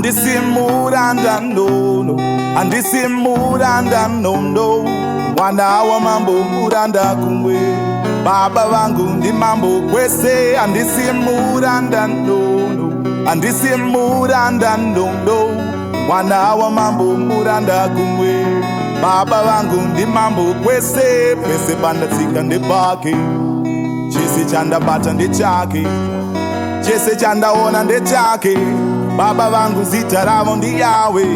andisimuranda ndono, andisimuranda nondo, mwana wa mambo muranda kumwe. Baba vangu ndi mambo kwese, andisimuranda ndono, andisimuranda ndondo, mwana wa mambo muranda kumwe. Baba vangu ndi mambo kwese, pese pandatsika ndepake, chese chandabata ndechake, chese chandaona ndechake. Baba vangu zita ravo ndi yawe,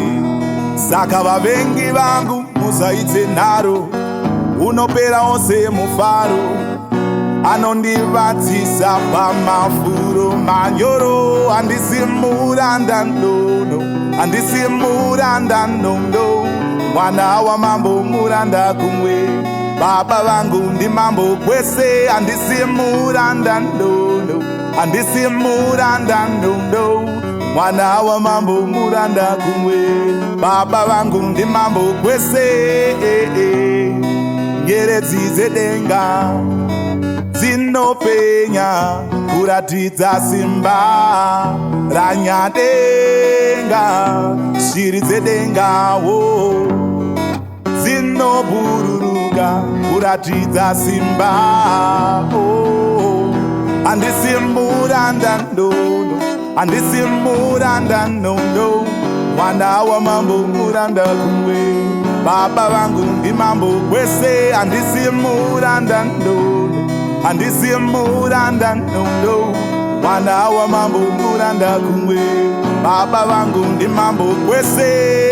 saka vavengi vangu musaidze nharo, unopera ose mufaro, anondivatsisa pamafuro manyoro. Andisimuranda ndono, andisimuranda nondo, mwana wa mambo muranda kumwe. Baba vangu ndi mambo kwese, andisimuranda ndono, andisimuranda nondo, mwana wa mambo muranda kumwe. Baba vangu ndi mambo kwese, nyeredzi dzedenga dzinopenya kuratidza simba ranyadenga. Shiri dzedengawo dzinobhururuka kuratidza simba. Andisimuranda ndono, andisimuranda nondo, mwana wa mambo muranda kumwe. Baba vangu ndi mambo kwese, andisimuranda ndono, andisimuranda nondo, mwana wa mambo muranda kumwe. Baba vangu ndi mambo kwese,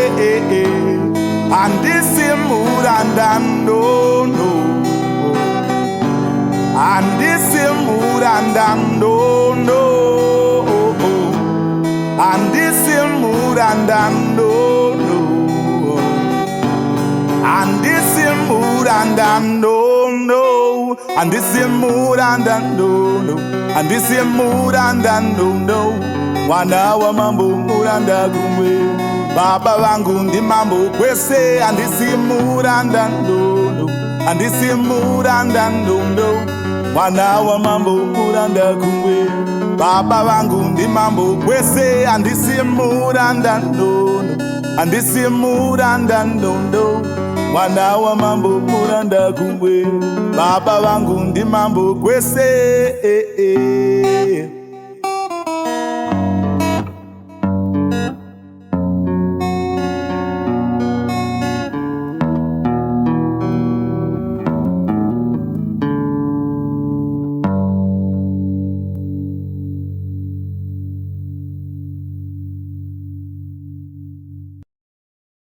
andisimuranda ndono, andisimuranda ndono, andisimuranda ndono, andisimuranda ndono, andisimuranda ndono, andisimuranda ndono, mwana wa mambo muranda kumwe. Baba vangu ndi mambo kwese, andisimuranda ndono, andisimuranda ndono, mwana wa mambo muranda kumwe. Baba vangu ndi mambo kwese, andisimuranda ndono, andisimuranda ndondo, mwana wa mambo muranda kumwe. Baba vangu ndi mambo kwese,